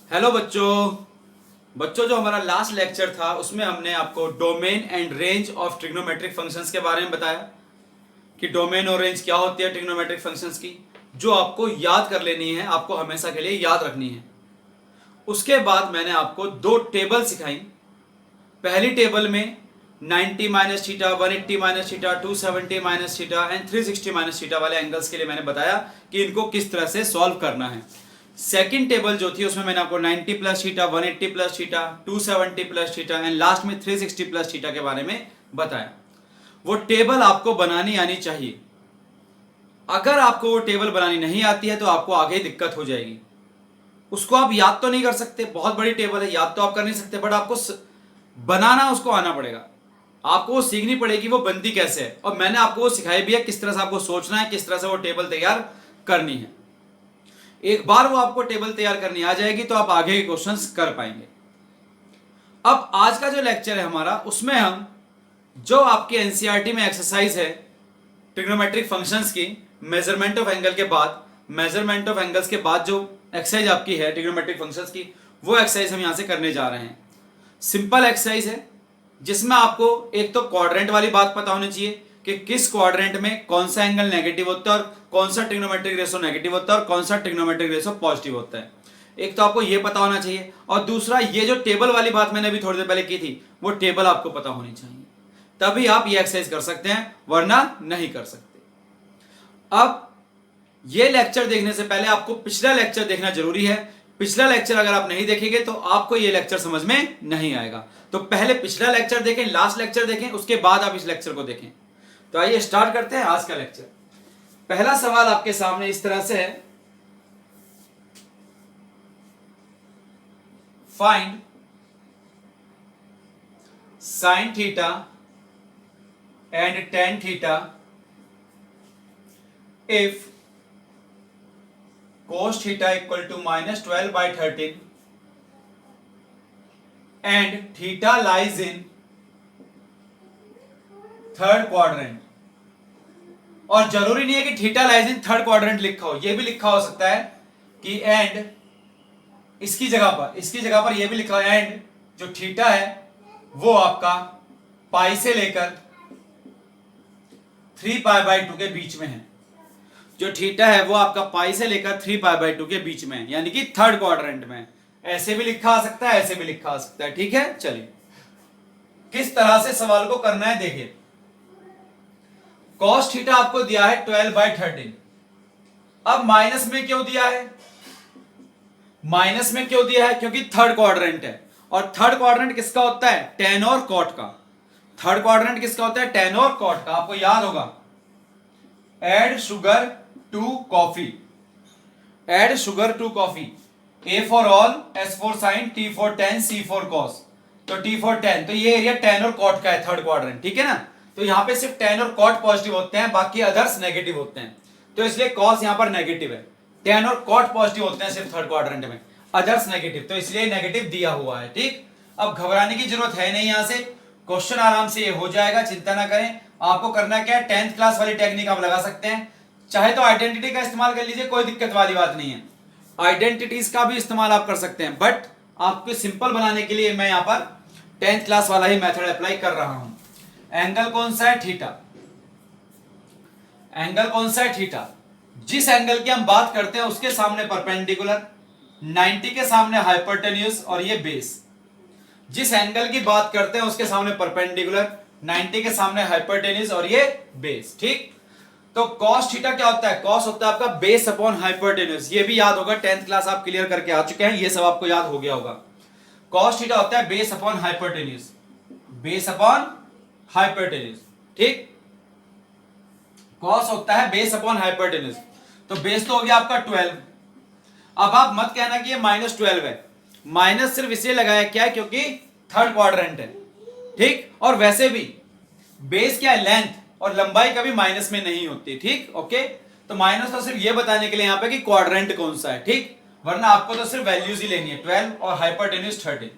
Hello बच्चों जो हमारा लास्ट लेक्चर था उसमें हमने आपको domain and range of trigonometric functions के बारे में बताया कि डोमेन और रेंज क्या होती है ट्रिग्नोमेट्रिक फंक्शंस की, जो आपको याद कर लेनी है, आपको हमेशा के लिए याद रखनी है। उसके बाद मैंने आपको दो टेबल सिखाई। पहली टेबल में 90 minus theta, 180 minus theta, 270 minus theta and 360 minus theta वाले एंगल्स के लिए मैंने बताया कि इनको किस तरह से सॉल्व करना है। सेकंड टेबल जो थी उसमें मैंने आपको 90 plus theta, 180 plus theta, 270 plus theta and last में 360 प्लस थीटा के बारे में बताया। वो टेबल आपको बनानी आनी चाहिए। अगर आपको वो टेबल बनानी नहीं आती है तो आपको आगे दिक्कत हो जाएगी। उसको आप याद तो नहीं कर सकते, बहुत बड़ी टेबल है, याद तो आप कर नहीं सकते, बट आपको बनाना उसको आना पड़ेगा। आपको वो सीखनी पड़ेगी वो बनती कैसे है, और मैंने आपको वो सिखाई भी है किस तरह से आपको सोचना है, किस तरह से वो टेबल तैयार करनी है। एक बार वो आपको टेबल तैयार करनी आ जाएगी तो आप आगे के क्वेश्चंस कर पाएंगे। अब आज का जो लेक्चर है हमारा, उसमें हम जो आपके एनसीईआरटी में एक्सरसाइज है ट्रिग्नोमेट्रिक फंक्शंस की, मेजरमेंट ऑफ एंगल के बाद, मेजरमेंट ऑफ एंगल्स के बाद जो एक्सरसाइज आपकी है ट्रिग्नोमेट्रिक फंक्शंस की, वो एक्सरसाइज हम यहां से करने जा रहे हैं। सिंपल एक्सरसाइज है जिसमें आपको एक तो क्वाड्रेंट वाली बात पता होनी चाहिए कि किस क्वाड्रेंट में कौन सा एंगल नेगेटिव होता है और कौन सा ट्रिग्नोमेट्रिक रेशो नेगेटिव होता है और कौन सा ट्रिग्नोमेट्रिक रेशो पॉजिटिव होता है। एक तो आपको यह पता होना चाहिए, और दूसरा ये जो टेबल वाली बात मैंने अभी थोड़ी देर पहले की थी, वो टेबल आपको पता होनी चाहिए, तभी आप ये एक्सरसाइज कर सकते हैं, वरना नहीं कर सकते। अब ये लेक्चर देखने से पहले आपको पिछला लेक्चर देखना जरूरी है। पिछला लेक्चर अगर आप नहीं देखेंगे तो आपको ये लेक्चर समझ में नहीं आएगा। तो पहले पिछला लेक्चर देखें, लास्ट लेक्चर देखें, उसके बाद आप इस लेक्चर को देखें। तो आइए स्टार्ट करते हैं आज का लेक्चर। पहला सवाल आपके सामने इस तरह से है, find sine theta and tan theta if cos theta equal to minus 12 by 13 and theta lies in third quadrant. और जरूरी नहीं है कि theta lies in third quadrant लिखा हो, यह भी लिखा हो सकता है कि एंड इसकी जगह पर यह भी लिखा हो एंड जो थीटा है वो आपका पाई से लेकर 3 पाई बाई 2 के बीच में है। जो थीटा है वो आपका पाई से लेकर 3 पाई बाई 2 के बीच में है, यानी कि थर्ड क्वाड्रेंट में। ऐसे भी लिखा आ सकता है, ऐसे भी लिखा आ सकता है। ठीक है, चलिए किस तरह से सवाल को करना है देखिए। cos थीटा आपको दिया है 12 बाई 13। अब माइनस में क्यों दिया है? माइनस में क्यों दिया है? क्योंकि थर्ड क्वाड्रेंट है, और थर्ड क्वाड्रेंट किसका होता है? टेन और कॉट का। थर्ड क्वाड्रेंट किसका होता है? टेन और कॉट का। आपको याद होगा, add sugar to coffee, add sugar to coffee, A for all, S for sine, T for tan, C for cos. तो टी फॉर टेन, तो ये एरिया टेन और कॉट का है, थर्ड क्वाड्रेंट। ठीक है ना, तो यहां पे सिर्फ टेन और कॉट पॉजिटिव होते हैं, बाकी अदर्स नेगेटिव होते हैं। तो इसलिए कॉस यहां पर नेगेटिव है, टेन और कॉट पॉजिटिव होते हैं सिर्फ थर्ड क्वाड्रेंट में, अदर्स नेगेटिव, तो इसलिए नेगेटिव दिया हुआ है। ठीक, अब घबराने की जरूरत है नहीं, यहां से क्वेश्चन आराम से ये हो जाएगा, चिंता ना करें। आपको करना क्या है, 10th क्लास वाली टेक्निक आप लगा सकते हैं, चाहे तो आइडेंटिटी का इस्तेमाल कर लीजिए, कोई दिक्कत वाली बात नहीं है। आइडेंटिटीज का भी इस्तेमाल आप कर सकते हैं, बट आपको सिंपल बनाने के लिए मैं यहां पर 10th क्लास वाला ही मेथड अप्लाई कर रहा हूं। एंगल कौन सा है? थीटा। एंगल कौन सा है? थीटा। जिस एंगल की हम बात करते हैं उसके सामने परपेंडिकुलर, 90 के सामने हाइपोटेन्यूज और ये बेस। जिस एंगल की बात करते हैं उसके सामने परपेंडिकुलर, 90 के सामने हाइपोटेन्यूज और ये बेस। ठीक, तो cos थीटा क्या होता है? cos होता है आपका बेस अपॉन हाइपोटेन्यूज। ये भी याद होगा, 10th क्लास आप क्लियर करके आ चुके हैं, ये सब आपको याद हो गया होगा। cos थीटा होता है base upon hypotenuse, base upon hypotenuse. ठीक, cos होता है बेस अपॉन हाइपोटेन्यूज, तो बेस तो हो गया आपका 12। अब आप मत कहना कि ये -12 है, माइनस सिर्फ इसलिए लगाया क्या है क्योंकि थर्ड क्वाड्रेंट है। ठीक, और वैसे भी बेस क्या है? लेंथ, और लंबाई कभी माइनस में नहीं होती। ठीक, ओके, तो माइनस तो सिर्फ ये बताने के लिए यहां पे कि क्वाड्रेंट कौन सा है। ठीक, वरना आपको तो सिर्फ वैल्यूज ही लेनी है, 12 और हाइपोटेन्यूज 13।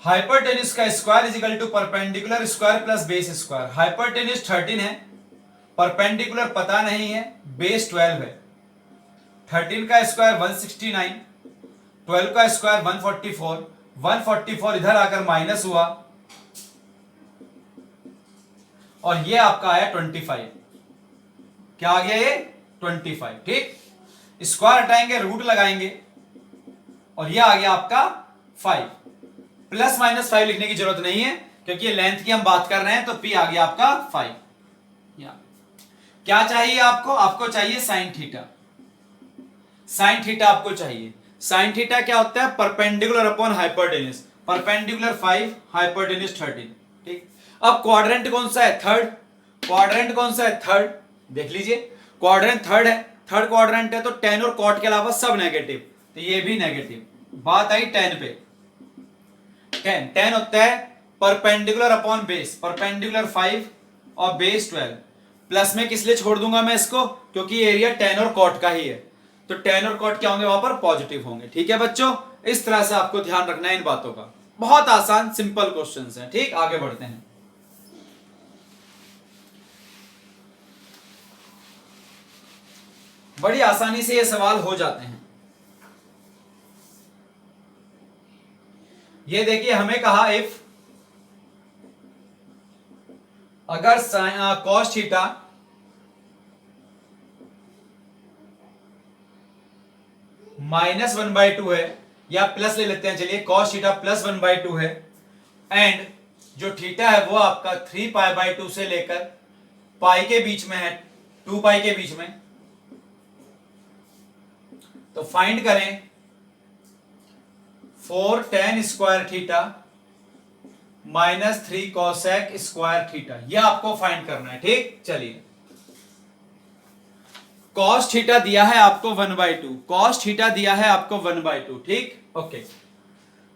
हाइपोटेन्यूज का square is equal to perpendicular square plus base square. Hypotenuse 13 है, परपेंडिकुलर पता नहीं है, बेस 12 है, 13 का स्क्वायर 169 12 का स्क्वायर 144, 144 इधर आकर माइनस हुआ और ये आपका आया 25। क्या आ गया ये 25। ठीक, स्क्वायर हटाएंगे, रूट लगाएंगे और ये आ गया आपका 5। प्लस माइनस 5 लिखने की जरूरत नहीं है क्योंकि ये लेंथ की हम बात कर रहे हैं, तो पी आ गया आपका 5। क्या चाहिए आपको? आपको चाहिए साइन थीटा। साइन थीटा आपको चाहिए। साइन थीटा क्या होता है? Perpendicular upon hypotenuse. Perpendicular 5, hypotenuse 13। ठीक, अब क्वाड्रेंट कौन सा है? थर्ड। क्वाड्रेंट कौन सा है? थर्ड। देख लीजिए, क्वाड्रेंट थर्ड है, थर्ड क्वाड्रेंट है, तो टेन और कॉट के अलावा सब नेगेटिव, तो ये भी नेगेटिव। बात आई टेन पे। टेन होता है परपेंडिकुलर अपॉन बेस, परपेंडिकुलर 5 और बेस 12। प्लस में किस लिए छोड़ दूंगा मैं इसको? क्योंकि एरिया टेन और कॉट का ही है, तो टेन और कॉट क्या होंगे? वहां पर पॉजिटिव होंगे। ठीक है बच्चों, इस तरह से आपको ध्यान रखना है इन बातों का। बहुत आसान सिंपल क्वेश्चंस हैं। ठीक, आगे बढ़ते हैं। बड़ी आसानी से ये सवाल हो जाते हैं। ये देखिए, हमें कहा इफ अगर कॉस थीटा -1/2 है, या प्लस ले लेते हैं, चलिए कॉस थीटा +1/2 है, एंड जो थीटा है वो आपका 3π/2 से लेकर पाई के बीच में है, 2π के बीच में, तो फाइंड करें 4 tan square theta -3 cosec square theta. यह आपको फाइंड करना है। ठीक, चलिए cos थीटा दिया है आपको 1/2, cos थीटा दिया है आपको 1/2। ठीक, ओके,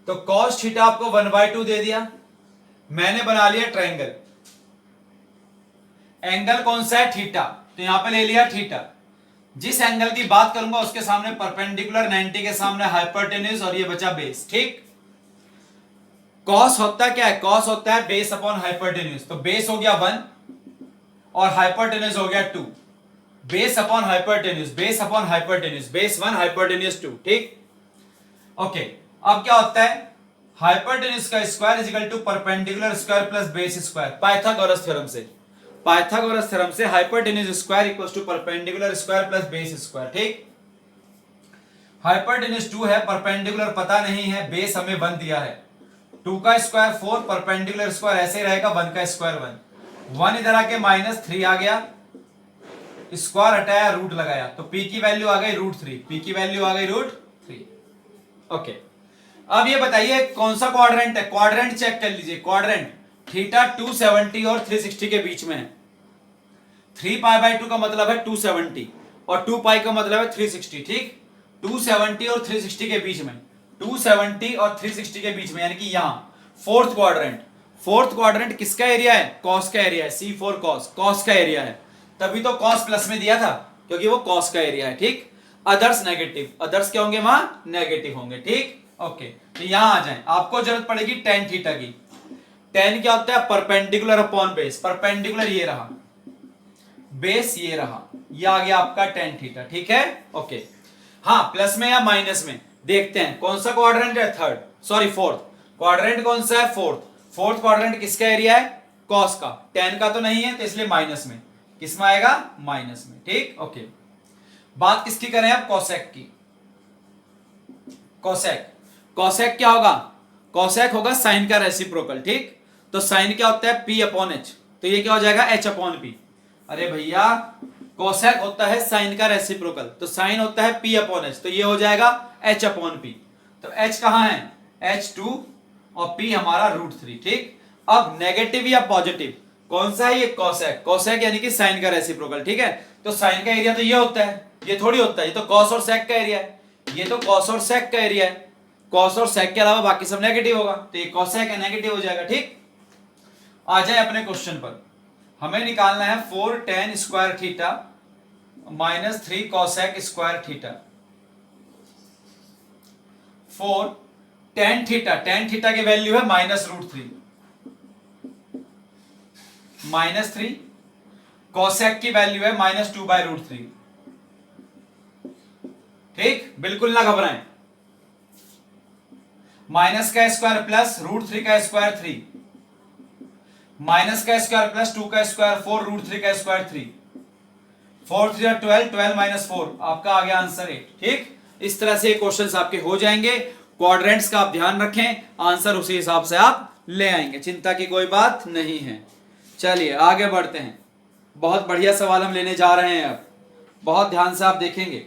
तो cos थीटा आपको 1/2 दे दिया, मैंने बना लिया ट्रायंगल। एंगल कौन सा है? थीटा, तो यहां पे ले लिया थीटा। जिस एंगल की बात करूंगा उसके सामने परपेंडिकुलर, 90 के सामने हाइपोटेन्यूज, और ये बचा बेस। ठीक, कॉस होता क्या है? कॉस होता है बेस अपॉन हाइपोटेन्यूज, तो बेस हो गया 1 और हाइपोटेन्यूज हो गया 2। Base upon hypotenuse, base upon hypotenuse, base 1 hypotenuse 2। ठीक, ओके, अब क्या होता है? हाइपोटेन्यूज का square is equal to perpendicular square plus base square, Pythagoras theorem से। पाइथागोरस थ्योरम से hypotenuse square equals to perpendicular square plus base square. ठीक, hypotenuse 2 है, परपेंडिकुलर पता नहीं है, बेस हमें 1 दिया है। 2 का स्क्वायर 4, परपेंडिकुलर स्क्वायर ऐसे ही रहेगा, 1 का स्क्वायर 1, 1 इधर आके -3 आ गया, स्क्वायर हटाया, रूट लगाया, तो p की वैल्यू आ गई √3, p की वैल्यू आ गई √3। ओके, अब ये बताइए कौन सा क्वाड्रेंट है? क्वाड्रेंट चेक कर लीजिए। क्वाड्रेंट थीटा 270 और 360 के बीच में है। 3π/2 का मतलब है 270 और 2π का मतलब है 360। ठीक, 270 और 360 के बीच में, 270 और 360 के बीच में, यानी कि यहां फोर्थ क्वाड्रेंट। फोर्थ क्वाड्रेंट किसका एरिया है? कॉस का एरिया है, C4 कॉस, कॉस का एरिया है, तभी तो कॉस प्लस में दिया था क्योंकि वो कॉस का एरिया है। ठीक, अदर्स नेगेटिव, अदर्स क्या होंगे? वहां नेगेटिव होंगे। ठीक, ओके, तो यहां आ जाएं, आपको जरूरत पड़ेगी tan थीटा की। tan क्या होता है? Perpendicular upon base. परपेंडिकुलर ये रहा, बेस ये रहा, ये आ गया आपका tan थीटा। ठीक है, ओके, हाँ प्लस में या माइनस में देखते हैं कौन सा क्वाड्रेंट है? Third, sorry fourth quadrant. कौन सा है? फोर्थ। फोर्थ क्वाड्रेंट किसका एरिया है? कॉस का, tan का तो नहीं है, तो इसलिए माइनस में, किसमें आएगा? माइनस में। ठीक, ओके, बात किसकी करें अब? कोसेक की। कोसेक, कोसेक क्या होगा? कोसेक होगा साइन का रेसिप्रोकल। ठीक, तो साइन क्या होता है? P/H, तो ये क्या हो जाएगा? H/P। अरे भैया, कोसेक होता है साइन का रेसिप्रोकल, तो साइन होता है P/H, तो ये हो जाएगा H/P। तो H कहां है? H2 और P हमारा √3। ठीक, अब नेगेटिव या पॉजिटिव कौन सा है? ये कोसेक, कोसेक यानी कि साइन का रेसिप्रोकल। ठीक है, तो साइन का एरिया तो ये होता है, ये थोड़ी होता है, ये तो कॉस और सेक का एरिया है, ये तो कॉस और सेक का एरिया है, कॉस और सेक के अलावा बाकी सब नेगेटिव होगा, तो ये कोसेक है, नेगेटिव हो जाएगा। ठीक, आ जाए अपने क्वेश्चन पर। हमें निकालना है 4 tan square theta -3 cosec square theta. 4 tan theta, tan theta की वैल्यू है -√3, -3 cosec की वैल्यू है -2/√3। ठीक, बिल्कुल ना घबराएं, माइनस का स्क्वायर प्लस रूट 3 का स्क्वायर 3, माइनस का स्क्वायर प्लस 2 का स्क्वायर 4 रूट 3 का स्क्वायर 3, 4 3 12, 12 माइनस 4, आपका आ गया आंसर 8। ठीक, इस तरह से क्वेश्चंस आपके हो जाएंगे। क्वाड्रेंट्स का आप ध्यान रखें, आंसर उसी हिसाब से आप ले आएंगे, चिंता की कोई बात नहीं है। चलिए आगे बढ़ते हैं, बहुत बढ़िया सवाल हम लेने जा रहे हैं अब, बहुत ध्यान से आप देखेंगे।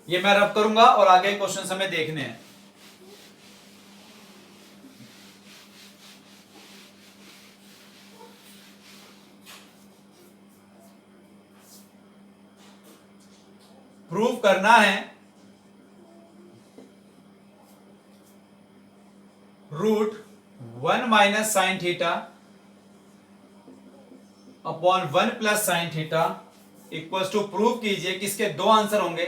ये मैं रब करूंगा और आगे क्वेश्चन हमें देखने हैं। प्रूव करना है root 1 minus sine theta upon 1 plus sine theta equals to, prove कीजिए किसके दो आंसर होंगे,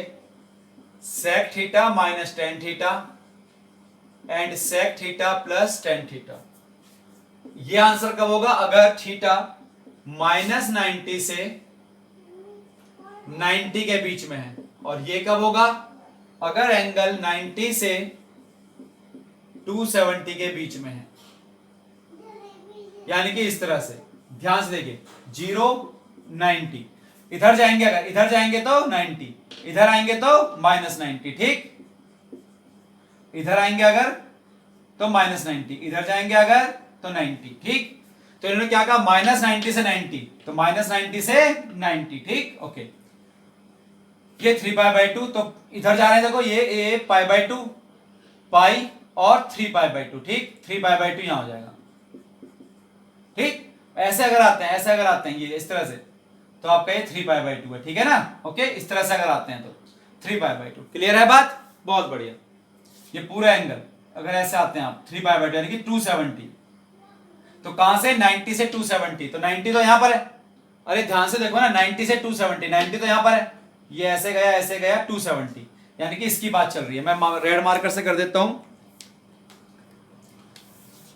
sec theta minus tan theta and sec theta plus tan theta. यह आंसर कब होगा, अगर थीटा माइनस 90 से 90 के बीच में है, और ये कब होगा, अगर एंगल 90 से 270 के बीच में है। यानी कि इस तरह से ध्यान से देखिए, 0 90, इधर जाएंगे, अगर इधर जाएंगे तो 90, इधर आएंगे तो माइनस 90। ठीक, इधर आएंगे अगर तो माइनस 90, इधर जाएंगे अगर तो 90। ठीक, तो इन्होंने क्या कहा, माइनस 90 से 90, तो माइनस 90 से 90। ठीक, ओके, ये 3 पाई बाई 2, तो इधर जा रहे हैं, देखो ये ए पाई बाई 2, पाई और 3 पाई बाई 2। ठीक, 3 पाई बाई 2 यहां हो जाएगा। ठीक, ऐसे अगर आते हैं, ऐसे अगर आते हैं ये इस तरह से, तो आपका ये 3 पाई बाई 2 है। ठीक है ना, ओके, इस तरह से अगर आते हैं तो 3 पाई बाई 2। क्लियर है बात, बहुत बढ़िया। ये पूरा एंगल अगर ऐसे आते हैं आप 3 पाई बाई 2 यानी कि 270, तो कहां से, 90 से 270, तो 90 तो यहां पर है, अरे ध्यान से देखो ना, 90 से 270, 90 तो यहां पर है, ये ऐसे गया 270, यानी कि इसकी बात चल रही है। मैं रेड मार्कर से कर देता हूं,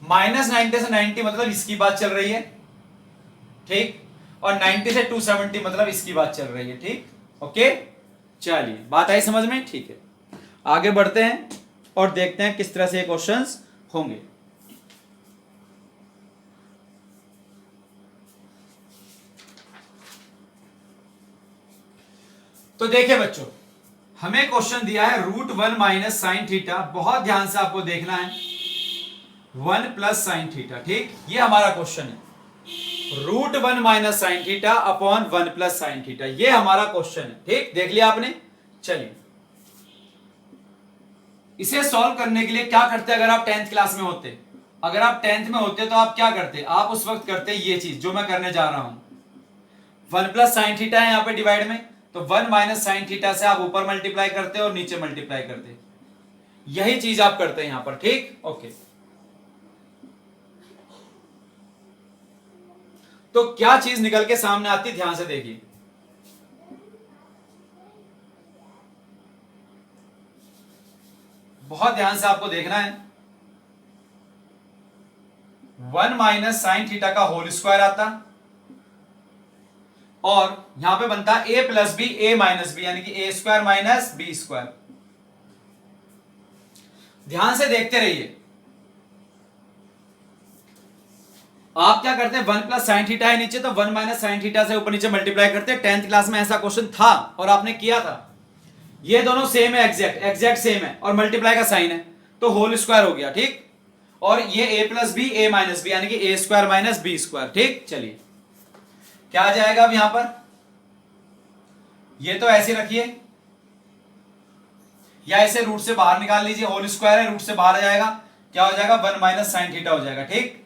माइनस 90 से 90 मतलब इसकी बात चल रही है। ठीक, और 90 से 270 मतलब इसकी बात चल रही है। ठीक, ओके, चलिए बात आई समझ में। ठीक है, आगे बढ़ते हैं और देखते हैं किस तरह से ये क्वेश्चंस होंगे। तो देखिए बच्चों, हमें क्वेश्चन दिया है रूट 1 माइनस साइन थीटा, बहुत ध्यान से आपको देखना है, 1 प्लस साइन थीटा। ठीक, ये हमारा क्वेश्चन है, root 1 minus sine theta upon 1 plus sine theta, ये हमारा क्वेश्चन है। ठीक, देख लिया आपने। चलिए इसे सॉल्व करने के लिए क्या करते, अगर आप 10th क्लास में होते, अगर आप 10th में होते तो आप क्या करते, आप उस वक्त करते ये चीज जो मैं करने जा रहा हूं, 1 प्लस साइन थीटा है यहां पे डिवाइड में, तो 1 माइनस साइन थीटा से आप ऊपर मल्टीप्लाई करते और नीचे मल्टीप्लाई करते, यही चीज आप करते हैं यहां पर। ठीक, ओके, तो क्या चीज निकल के सामने आती, ध्यान से देखिए, बहुत ध्यान से आपको देखना है, 1 माइनस साइन थीटा का होल स्क्वायर आता, और यहां पे बनता a plus B a minus B, यानी कि a square minus B square. ध्यान से देखते रहिए, आप क्या करते हैं, 1 प्लस साइन थीटा है नीचे, तो 1 माइनस साइन थीटा से ऊपर नीचे मल्टीप्लाई करते हैं। 10th क्लास में ऐसा क्वेश्चन था और आपने किया था, ये दोनों सेम है, एग्जैक्ट सेम है, और मल्टीप्लाई का साइन है तो होल स्क्वायर हो गया। ठीक, और ये a plus B a minus B, यानी कि a square minus B square. ठीक, चलिए क्या आ जाएगा अब यहां पर, ये तो ऐसे रखिए, या इसे रूट से बाहर निकाल लीजिए, होल स्क्वायर है, रूट से बाहर आ जाएगा, क्या हो जाएगा, 1 माइनस साइन थीटा हो जाएगा। ठीक,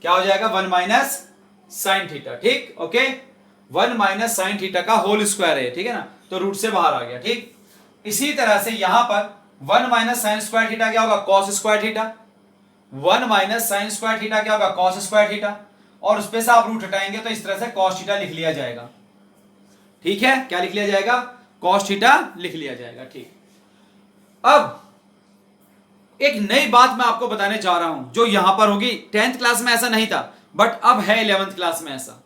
क्या हो जाएगा, 1 माइनस साइन थीटा। ठीक, ओके, 1 माइनस साइन थीटा का होल स्क्वायर है, ठीक है ना, तो रूट से बाहर आ गया। ठीक, इसी तरह से यहां पर 1 माइनस साइन स्क्वायर थीटा क्या होगा, cos square theta, 1 minus sine square theta क्या होगा, कॉस स्क्वायर थीटा, और उस पे से आप रूट हटाएंगे तो इस तरह से कॉस थीटा लिख लिया जाएगा। ठीक है, क्या लिख लिया जाएगा, कॉस थीटा लिख लिया जाएगा। ठीक, अब एक नई बात मैं आपको बताने जा रहा हूं जो यहां पर होगी, 10th क्लास में ऐसा नहीं था बट अब है 11th क्लास में ऐसा।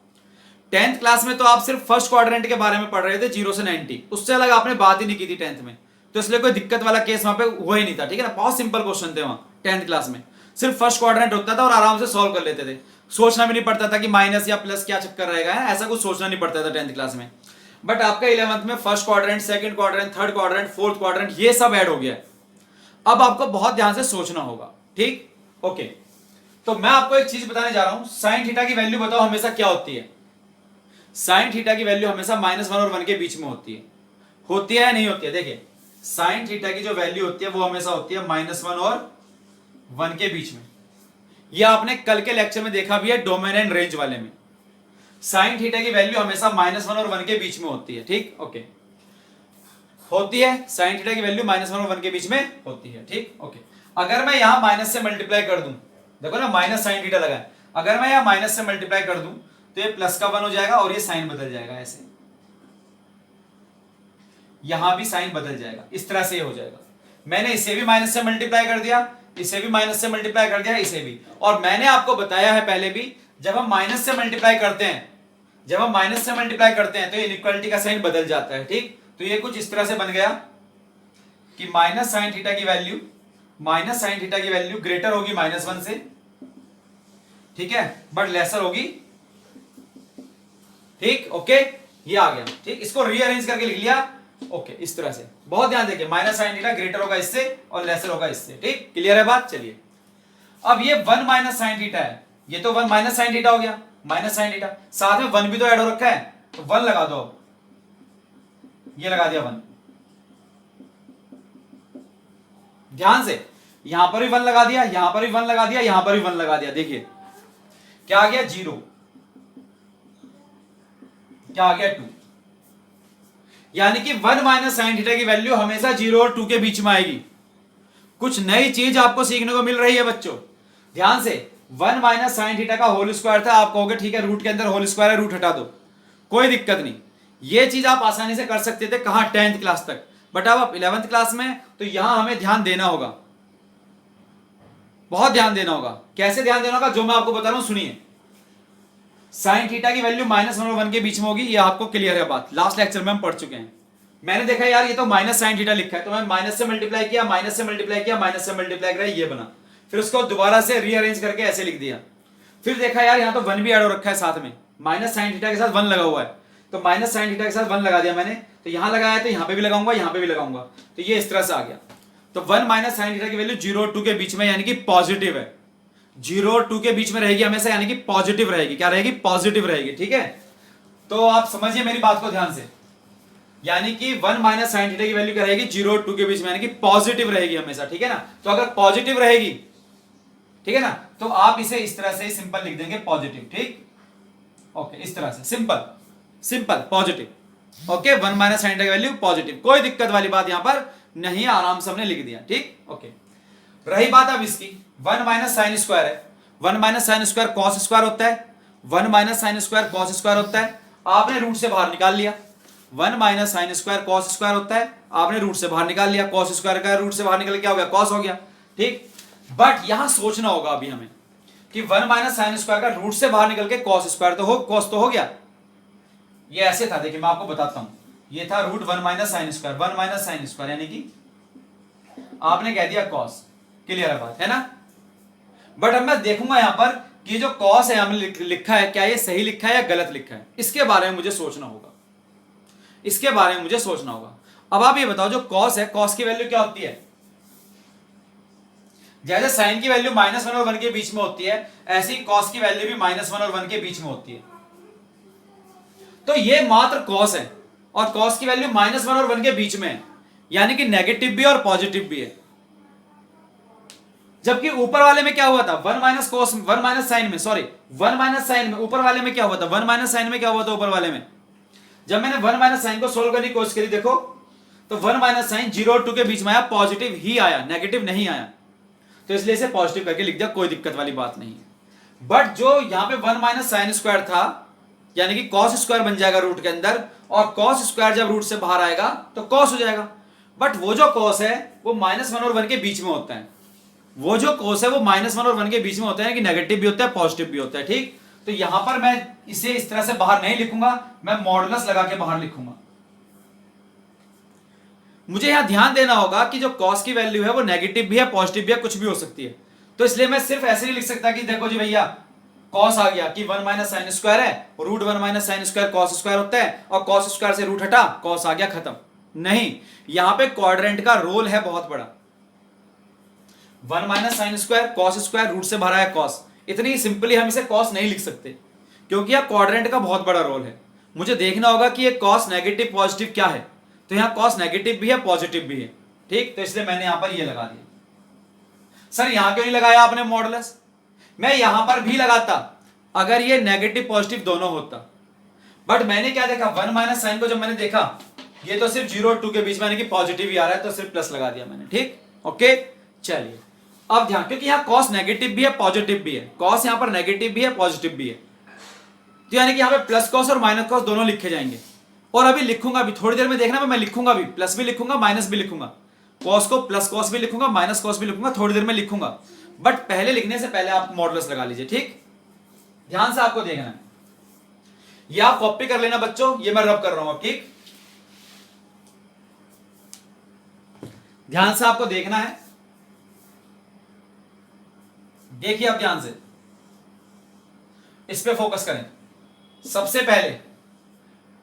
10th क्लास में तो आप सिर्फ फर्स्ट क्वाड्रेंट के बारे में पढ़ रहे थे 0 से 90, उससे अलग आपने बात ही नहीं की थी 10th में, तो इसलिए कोई दिक्कत वाला केस वहां पे हुआ ही नहीं था, ठीक है ना। बहुत सिंपल क्वेश्चन थे वहां 10th क्लास में, सिर्फ फर्स्ट क्वाड्रेंट होता था और आराम से सॉल्व कर लेते थे, सोचना भी नहीं पड़ता था कि माइनस या प्लस क्या चक्कर रहेगा, ऐसा कुछ सोचना नहीं पड़ता था 10th क्लास में। बट आपका 11th में first quadrant, second quadrant, third quadrant, fourth quadrant, ये सब ऐड हो गया है। अब आपको बहुत ध्यान से सोचना होगा, ठीक, ओके। तो मैं आपको एक चीज बताने जा रहा हूं, साइन थीटा की वैल्यू बताओ हमेशा क्या होती है। साइन थीटा की वैल्यू हमेशा -1 और 1 के बीच में होती है या नहीं होती है। देखिए साइन थीटा की जो वैल्यू होती है वो हमेशा होती है -1 और 1 के बीच में। यह आपने कल के लेक्चर में देखा भी है, डोमेन एंड रेंज वाले में। साइन थीटा की वैल्यू हमेशा -1 और 1 के बीच में होती है, ठीक, ओके, होती है। साइन थीटा की वैल्यू -1 और 1 के बीच में होती है, ठीक, ओके। अगर मैं यहां माइनस से मल्टीप्लाई कर दूं, देखो ना माइनस साइन थीटा लगा है, अगर मैं यहां माइनस से मल्टीप्लाई कर दूं तो ये प्लस का 1 हो जाएगा और ये साइन बदल जाएगा, ऐसे यहां भी साइन बदल जाएगा, इस तरह से ये हो जाएगा। मैंने इसे भी माइनस से मल्टीप्लाई कर दिया, इसे भी माइनस से मल्टीप्लाई कर दिया, इसे भी। और मैंने आपको बताया है पहले भी, जब हम माइनस से मल्टीप्लाई करते हैं, तो इनइक्वालिटी का साइन बदल जाता है, ठीक। तो ये कुछ इस तरह से बन गया कि माइनस साइन थीटा की वैल्यू ग्रेटर होगी -1 से, ठीक है, बट लेसर होगी, ठीक, ओके, ये आ गया, ठीक। इसको रीअरेंज करके लिख लिया, ओके, इस तरह से। बहुत ध्यान देखिए, माइनस साइन थीटा ग्रेटर होगा इससे और लेसर होगा इससे, ठीक, क्लियर है बात। चलिए अब ये 1 माइनस साइन थीटा है, ये तो 1 माइनस साइन थीटा हो गया, माइनस साइन थीटा, साथ में 1 भी तो ऐड हो रखा है, तो 1 लगा दो, ये लगा दिया 1। ध्यान से, यहां पर भी 1 लगा दिया, यहां पर भी 1 लगा दिया, यहां पर भी 1 लगा दिया, देखिए क्या आ गया 0, क्या आ गया 2। यानी कि 1 माइनस साइन थीटा की वैल्यू हमेशा 0 और 2 के बीच में आएगी। कुछ नई चीज आपको सीखने को मिल रही है बच्चों, ध्यान से। 1 माइनस साइन थीटा का होल स्क्वायर था, आप कहोगे ठीक है रूट के अंदर होल स्क्वायर है, रूट हटा दो, कोई दिक्कत नहीं। ये चीज आप आसानी से कर सकते थे, कहां, 10th क्लास तक। बट अब आप 11th क्लास में, तो यहां हमें ध्यान देना होगा, बहुत ध्यान देना होगा। कैसे ध्यान देना होगा, जो मैं आपको बता रहा हूं सुनिए। साइन थीटा की वैल्यू -1 और 1 के बीच में होगी, ये आपको क्लियर है बात, लास्ट लेक्चर में हम पढ़ चुके हैं। मैंने देखा यार ये तो माइनस साइन थीटा लिखा है, तो मैं माइनस से मल्टीप्लाई किया, माइनस से मल्टीप्लाई किया, माइनस से मल्टीप्लाई किया, ये बना। फिर उसको दोबारा से रीअरेंज करके ऐसे लिख दिया। फिर देखा यार यहाँ तो 1 भी ऐड हो रखा है साथ में, माइनस साइन थीटा के साथ 1 लगा हुआ है, तो माइनस साइन थीटा के साथ 1 लगा दिया मैंने, तो यहां लगाया तो यहां पे भी लगाऊंगा, यहां पे भी लगाऊंगा, तो ये इस तरह से आ गया। तो 1 माइनस साइन थीटा की वैल्यू 0 और 2 के बीच में, यानी कि पॉजिटिव है, 0 और 2 के बीच में रहेगी हमेशा, यानी कि पॉजिटिव रहेगी। क्या रहेगी, पॉजिटिव रहेगी, ठीक है। तो आप समझिए मेरी बात को ध्यान से, यानी कि 1 माइनस साइन थीटा की वैल्यू क्या रहेगी, 0 और 2 के बीच में, यानी कि पॉजिटिव रहेगी हमेशा, ठीक है ना। तो अगर पॉजिटिव रहेगी, ठीक है ना, तो आप इसे इस तरह से सिंपल लिख देंगे, पॉजिटिव, ठीक, ओके, इस तरह से simple simple positive, okay. 1 minus sine theta की वैल्यू पॉजिटिव, कोई दिक्कत वाली बात यहां पर नहीं, आराम से हमने लिख दिया, ठीक, ओके। रही बात अब इसकी, 1 माइनस साइन स्क्वायर है, 1 minus sine square cos square होता है, 1 minus sine square cos square होता है, आपने रूट से बाहर निकाल लिया। 1 minus sine square cos square होता है, आपने रूट से बाहर निकाल लिया, कॉस स्क्वायर का रूट से बाहर निकल क्या हो गया, कॉस हो गया, ठीक। बट यहां सोचना होगा अभी हमें कि 1 माइनस साइन स्क्वायर का रूट से बाहर निकल के कॉस स्क्वायर तो हो, कॉस तो हो गया। ये ऐसे था, देखिए मैं आपको बताता हूं, ये था root 1 minus sine square, 1 minus sine square यानी कि आपने कह दिया कॉस, क्लियर है बात, है ना। बट अब मैं देखूंगा यहां पर कि जो कॉस है हमने लिखा है, क्या ये सही लिखा है या गलत लिखा है, इसके बारे में मुझे सोचना होगा, इसके बारे में मुझे सोचना होगा। अब आप ये बताओ, जो कॉस है, कॉस की वैल्यू क्या होती है, जैसे साइन की वैल्यू -1 और 1 के बीच में होती है, ऐसी कॉस की वैल्यू भी -1 और 1 के बीच में होती है। तो ये मात्र कॉस है, और कॉस की वैल्यू -1 और 1 के बीच में है, यानी कि नेगेटिव भी और पॉजिटिव भी है। जबकि ऊपर वाले में क्या हुआ था, 1 माइनस कॉस, 1 माइनस साइन में, सॉरी 1 माइनस साइन में, ऊपर वाले में क्या हुआ था, 1 माइनस साइन में क्या हुआ था ऊपर वाले में, जब मैंने 1 माइनस साइन को सोल्व करने की कोशिश करी, देखो तो 1 माइनस साइन 0 और 2 के बीच में आया, पॉजिटिव ही आया, नेगेटिव नहीं आया, तो इसलिए इसे पॉजिटिव करके लिख दिया, कोई दिक्कत वाली बात नहीं है। बट जो यहां पे 1 माइनस साइन स्क्वायर था, यानी कि कॉस स्क्वायर बन जाएगा रूट के अंदर, और कॉस स्क्वायर जब रूट से बाहर आएगा तो कॉस हो जाएगा। बट वो जो कॉस है वो -1 और 1 के बीच में होता है, वो जो कॉस है वो -1 और 1 के बीच में होता है कि नेगेटिव भी होता है पॉजिटिव भी होता है, ठीक। तो यहां पर मैं इसे इस तरह से बाहर नहीं लिखूंगा, मैं मॉडुलस लगा के बाहर लिखूंगा। मुझे यहां ध्यान देना होगा कि जो कॉस की वैल्यू है वो नेगेटिव भी है, पॉजिटिव भी है, कुछ भी हो सकती है। तो इसलिए मैं सिर्फ ऐसे नहीं लिख सकता कि देखो जी भैया कॉस आ गया कि 1 माइनस साइन स्क्वायर है, root 1 minus sine square cos square होता है, और कॉस स्क्वायर से रूट हटा, कॉस आ गया, खत्म। नहीं, यहां पे क्वाड्रेंट का रोल है बहुत बड़ा। 1 minus sine square cos square, root से भरा है कॉस, इतनी सिंपली हम इसे कॉस नहीं लिख सकते, क्योंकि यह क्वाड्रेंट का बहुत बड़ा रोल है। मुझे देखना होगा कि ये कॉस नेगेटिव पॉजिटिव क्या है, तो यहां कॉस नेगेटिव भी है, पॉजिटिव भी है, ठीक। तो इसलिए मैंने यहां पर ये लगा दिया। सर यहां क्यों नहीं लगाया आपने मॉडुलस? मैं यहां पर भी लगाता अगर ये नेगेटिव पॉजिटिव दोनों होता, बट मैंने क्या देखा, 1 माइनस साइन को जब मैंने देखा ये तो सिर्फ 0 और 2 के बीच में, यानी कि पॉजिटिव ही आ रहा है, तो सिर्फ प्लस लगा दिया मैंने, ठीक। ओके, चलिए अब ध्यान, क्योंकि यहां कॉस नेगेटिव भी है, पॉजिटिव भी है, कॉस यहां पर नेगेटिव भी है, पॉजिटिव भी है, तो यानी कि यहां पे प्लस कॉस और माइनस कॉस दोनों लिखे जाएंगे। और अभी लिखूंगा भी, थोड़ी देर में देखना, मैं लिखूंगा भी, प्लस भी लिखूंगा, माइनस भी लिखूंगा, कॉस को प्लस कॉस भी लिखूंगा, माइनस कॉस भी लिखूंगा, थोड़ी देर में लिखूंगा, बट पहले लिखने से पहले आप मॉडुलस लगा लीजिए, ठीक। ध्यान से आपको देखना है, ये आप कॉपी कर लेना बच्चों, ये मैं रब कर रहा हूं, ठीक। ध्यान से आपको देखना है, देखिए अब ध्यान से, इस पे फोकस करें। सबसे पहले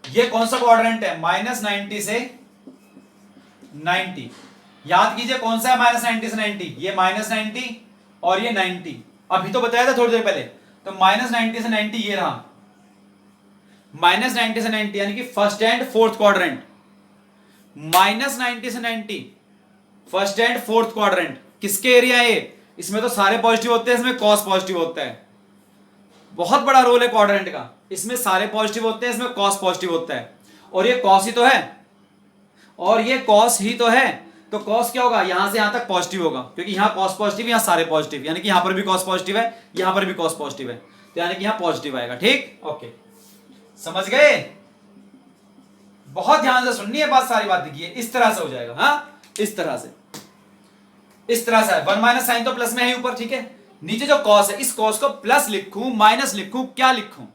ये कौन सा क्वाड्रेंट है, -90 से 90, याद कीजिए कौन सा है -90 से 90, ये -90 और ये 90, अभी तो बताया था थोड़ी देर पहले। तो -90 से 90 ये रहा, -90 से 90 यानी कि फर्स्ट एंड फोर्थ क्वाड्रेंट, -90 से 90 फर्स्ट एंड फोर्थ क्वाड्रेंट किसके एरिया है? इसमें तो सारे पॉजिटिव होते हैं, इसमें कॉस पॉजिटिव होता है, बहुत बड़ा रोल है क्वाड्रेंट का, इसमें सारे पॉजिटिव होते हैं, इसमें कॉस पॉजिटिव होता है, और ये कॉस ही तो है, और ये कॉस ही तो है, तो कॉस क्या होगा, यहां से यहां तक पॉजिटिव होगा, क्योंकि यहां कॉस पॉजिटिव, यहां सारे पॉजिटिव, यानी कि यहां पर भी कॉस पॉजिटिव है, यहां पर भी कॉस पॉजिटिव है, तो यानी कि यहां पॉजिटिव आएगा, ठीक। ओके, समझ गए? बहुत ध्यान से सुननी है बात, सारी बात देखिए, इस तरह से हो जाएगा, हाँ इस तरह से, इस तरह से। 1 माइनस साइन तो प्लस में है ऊपर, ठीक है, नीचे जो कॉस है, इस कॉस को प्लस लिखूं, माइनस लिखूं, क्या लिखूं,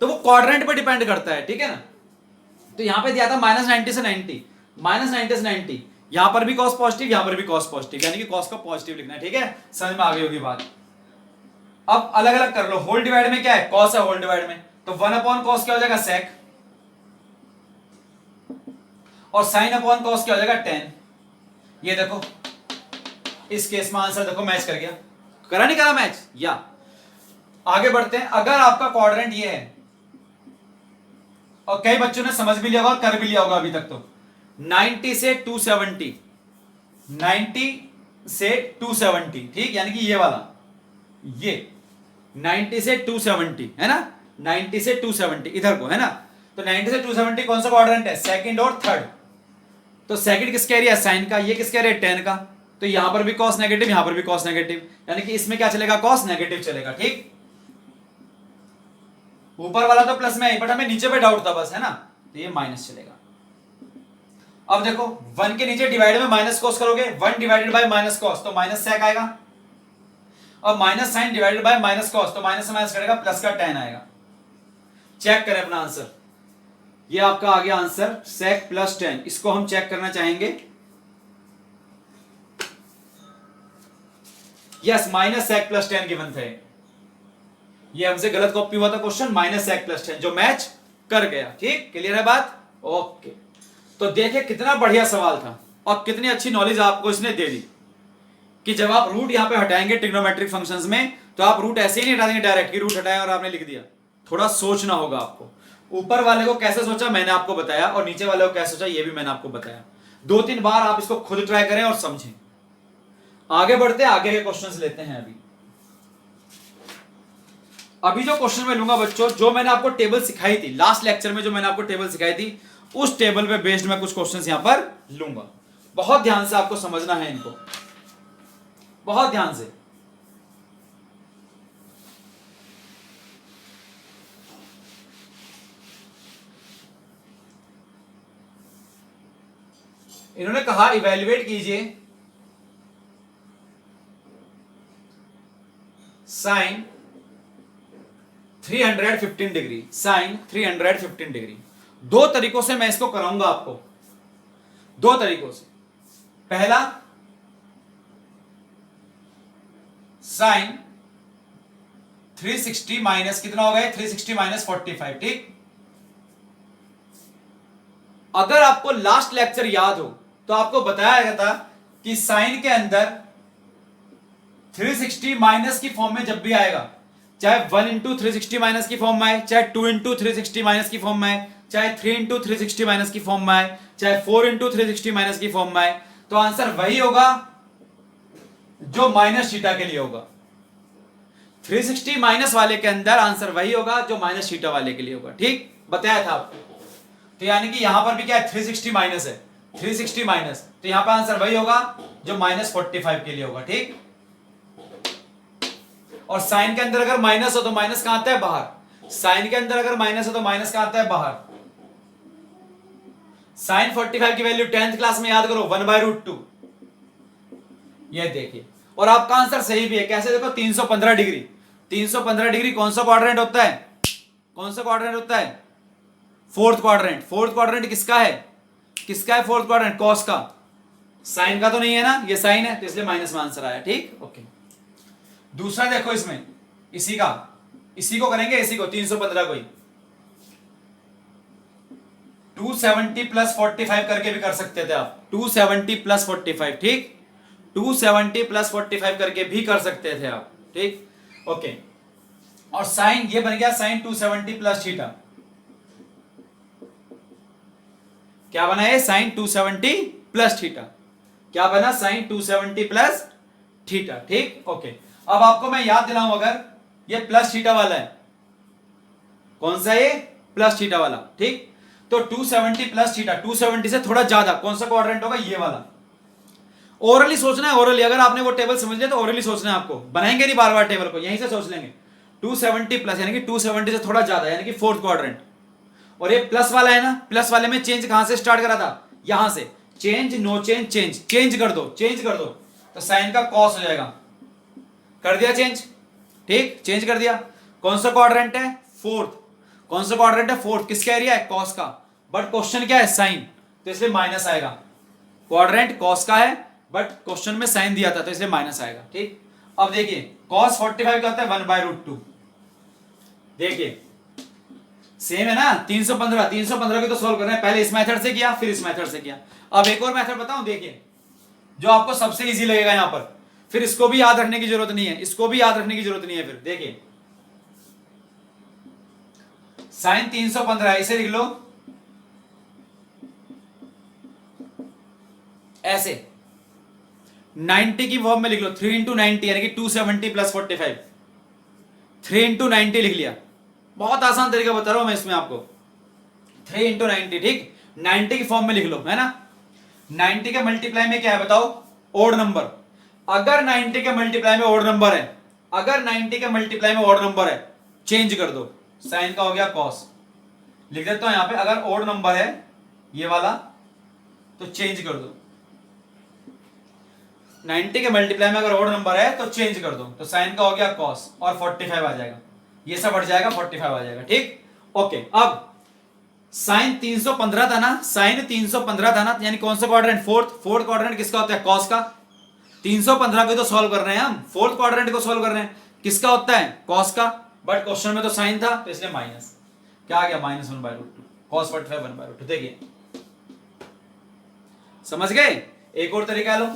तो वो क्वाड्रेंट पे डिपेंड करता है, ठीक है ना। तो यहां पे दिया था -90 से 90, -90 से 90, यहां पर भी कॉस पॉजिटिव, यहां पर भी कॉस पॉजिटिव, यानी कि कॉस का पॉजिटिव लिखना है, ठीक है, समझ में आ गई होगी बात। अब अलग अलग कर लो, होल डिवाइड में क्या है, कॉस है, होल डिवाइड में तो 1 अपॉन कॉस क्या हो जाएगा, सेक, और साइन अपॉन कॉस क्या हो जाएगा, टेन। ये देखो इस केस में आंसर देखो मैच कर गया, करा नहीं करा मैच। या आगे बढ़ते हैं, अगर आपका क्वाड्रेंट ये है, और कई बच्चों ने समझ भी लिया होगा, कर भी लिया होगा अभी तक, तो 90 से 270, 90 से 270, ठीक, यानी कि ये वाला, ये 90 से 270 है ना, 90 से 270 इधर को है ना, तो 90 से 270 कौन सा क्वाड्रेंट है, सेकंड और थर्ड। तो सेकंड किसका एरिया, साइन का, ये किसका एरिया, टेन का, तो यहां पर भी कॉस नेगेटिव, यहां पर भी कॉस नेगेटिव, यानी कि इसमें क्या चलेगा, कॉस नेगेटिव चलेगा, ठीक। ऊपर वाला तो प्लस में है, बट हमें नीचे पे डाउट था बस, है ना, तो ये माइनस चलेगा। अब देखो 1 के नीचे डिवाइड में माइनस कॉस करोगे, 1 डिवाइडेड बाय माइनस कॉस तो माइनस सेक आएगा, और minus sine divided by minus cos तो माइनस से माइनस करेगा, प्लस का टेन आएगा। चेक करें अपना आंसर, ये आपका आ गया आंसर, सेक प्लस 10, इसको हम चेक करना चाहेंगे। Yes, minus sec plus 10 given थे, ये हमसे गलत कॉपी हुआ था क्वेश्चन, माइनस सेक प्लस 10 जो मैच कर गया, ठीक, क्लियर है बात। ओके, तो देखिए कितना बढ़िया सवाल था, और कितनी अच्छी नॉलेज आपको इसने दे दी, कि जब आप रूट यहां पे हटाएंगे ट्रिग्नोमेट्रिक फंक्शंस में, तो आप रूट ऐसे ही नहीं हटा देंगे डायरेक्ट कि रूट हटाया और आपने लिख दिया, थोड़ा सोचना होगा आपको। ऊपर वाले को कैसे सोचा मैंने आपको बताया, और नीचे वाले को कैसे सोचा ये भी मैंने आपको बताया, 2-3 बार आप इसको खुद ट्राई करें और समझें। आगे बढ़ते, आगे के क्वेश्चंस लेते हैं। अभी जो क्वेश्चन मैं लूंगा बच्चों, जो मैंने आपको टेबल सिखाई थी लास्ट लेक्चर में, जो मैंने आपको टेबल सिखाई थी, उस टेबल पे बेस्ड मैं कुछ क्वेश्चंस यहां पर लूंगा। बहुत ध्यान से आपको समझना है इनको, बहुत ध्यान से। इन्होंने कहा इवेल्युएट कीजिए साइन 315 डिग्री, साइन 315 डिग्री। दो तरीकों से मैं इसको कराऊंगा आपको, दो तरीकों से। पहला, साइन 360 माइनस कितना हो गया, 360 माइनस 45, ठीक। अगर आपको लास्ट लेक्चर याद हो तो आपको बताया गया था कि साइन के अंदर 360 माइनस की फॉर्म में जब भी आएगा, चाहे 1 इंटू 360 माइनस की फॉर्म में आए, चाहे 2 इंटू 360 माइनस की फॉर्म में आए, चाहे 3 इंटू 360 माइनस की फॉर्म में आए, चाहे 4 इंटू 360 माइनस की फॉर्म में आए, तो आंसर वही होगा जो माइनस थीटा के लिए होगा। 360 माइनस वाले के अंदर आंसर वही होगा जो माइनस थीटा वाले के लिए होगा, ठीक, बताया था आपको। तो यानी कि यहां पर भी क्या है, 360 माइनस है, 360 माइनस, तो यहां पर आंसर वही होगा जो माइनस 45 के लिए होगा, ठीक। और साइन के अंदर अगर माइनस हो तो माइनस कहां आता है, बाहर। साइन के अंदर अगर माइनस हो तो माइनस कहां आता है, बाहर। साइन 45 की वैल्यू 10th क्लास में याद करो, 1/√2। ये देखिए, और आपका आंसर सही भी है। कैसे देखो, 315 डिग्री, 315 डिग्री कौन सा क्वाड्रेंट होता है, कौन सा क्वाड्रेंट होता है, फोर्थ क्वाड्रेंट। फोर्थ क्वाड्रेंट किसका है, किसका है फोर्थ क्वाड्रेंट, कॉस का। साइन का तो नहीं है ना, ये साइन है, तो इसलिए माइनस में आंसर आया, ठीक, ओके। दूसरा देखो इसमें, इसी का, इसी को करेंगे, इसी को 315 को ही 270 प्लस 45 करके भी कर सकते थे आप, 270 प्लस 45, ठीक, 270 प्लस 45 करके भी कर सकते थे आप, ठीक, ओके। और साइन ये बन गया साइन 270 प्लस थीटा, क्या बना है, साइन 270 प्लस थीटा, क्या बना, साइन 270 प्लस थीटा, ठीक, ओके। अब आपको मैं याद दिलाऊं, अगर ये प्लस थीटा वाला है, कौन सा ये, प्लस थीटा वाला, ठीक, तो 270 प्लस थीटा, 270 से थोड़ा ज्यादा कौन सा क्वाड्रेंट होगा, ये वाला। ओरली सोचना है, ओरली, अगर आपने वो टेबल समझ लिया तो ओरली सोचना है आपको, बनाएंगे नहीं बार बार टेबल को, यहीं से सोच लेंगे। 270 प्लस यानी कि 270 से थोड़ा ज्यादा, यानी कि फोर्थ क्वाड्रेंट। और ये प्लस वाला है ना, प्लस वाले में चेंज कहां से स्टार्ट करा था, यहां से, change, no change, change, change कर दो, चेंज कर दो, तो साइन का कॉस हो जाएगा, कर दिया चेंज, ठीक, चेंज कर दिया। कौन सा क्वाड्रेंट है, फोर्थ, कौन सा क्वाड्रेंट है, फोर्थ, किसका एरिया है, कॉस का, बट क्वेश्चन क्या है, साइन, तो इसलिए माइनस आएगा। क्वाड्रेंट कॉस का है बट क्वेश्चन में साइन दिया था तो इसलिए माइनस आएगा, ठीक। अब देखिए कॉस 45 क्या होता है, 1/√2, देखिए सेम है ना, 315, 315 को तो सोल्व कर रहे हैं, पहले इस मेथड से किया फिर इस मेथड से किया। अब एक और मेथड बताऊं, देखिए जो आपको सबसे इजी लगेगा यहां पर, फिर इसको भी याद रखने की जरूरत नहीं है, इसको भी याद रखने की जरूरत नहीं है। फिर देखिए साइन 315 इसे लिख लो ऐसे, 90 की फॉर्म में लिख लो, 3 इंटू 90 यानी कि 270 प्लस 45, 3 इंटू 90 लिख लिया। बहुत आसान तरीका बता रहा हूं मैं इसमें आपको, 3 इंटू 90, ठीक, 90 की फॉर्म में लिख लो, है ना। 90 के मल्टीप्लाई में क्या है बताओ, ओड नंबर। अगर 90 के मल्टीप्लाई में ओड नंबर है, अगर 90 के मल्टीप्लाई में ओड नंबर है, चेंज कर दो, साइन का हो गया कॉस, लिख देता हूं यहां पे, अगर ओड नंबर है ये वाला तो चेंज कर दो, 90 के मल्टीप्लाई में अगर ओड नंबर है तो चेंज कर दो, तो साइन का हो गया कॉस और 45 आ जाएगा, ये सब हट जाएगा, 45 आ जाएगा, ठीक, ओके। अब साइन 315 था ना, साइन 315 था ना, यानी कौन सा क्वाड्रेंट, फोर्थ, फोर्थ क्वाड्रेंट किसका होता है, कॉस का। 315 को तो सॉल्व कर रहे हैं हम, फोर्थ क्वाड्रेंट को सॉल्व कर रहे हैं, किसका होता है, कॉस का, बट क्वेश्चन में तो साइन था तो इसलिए माइनस, क्या आ गया, -1/√2, cos 45 1/√2। देखिए समझ गए। एक और तरीका लो,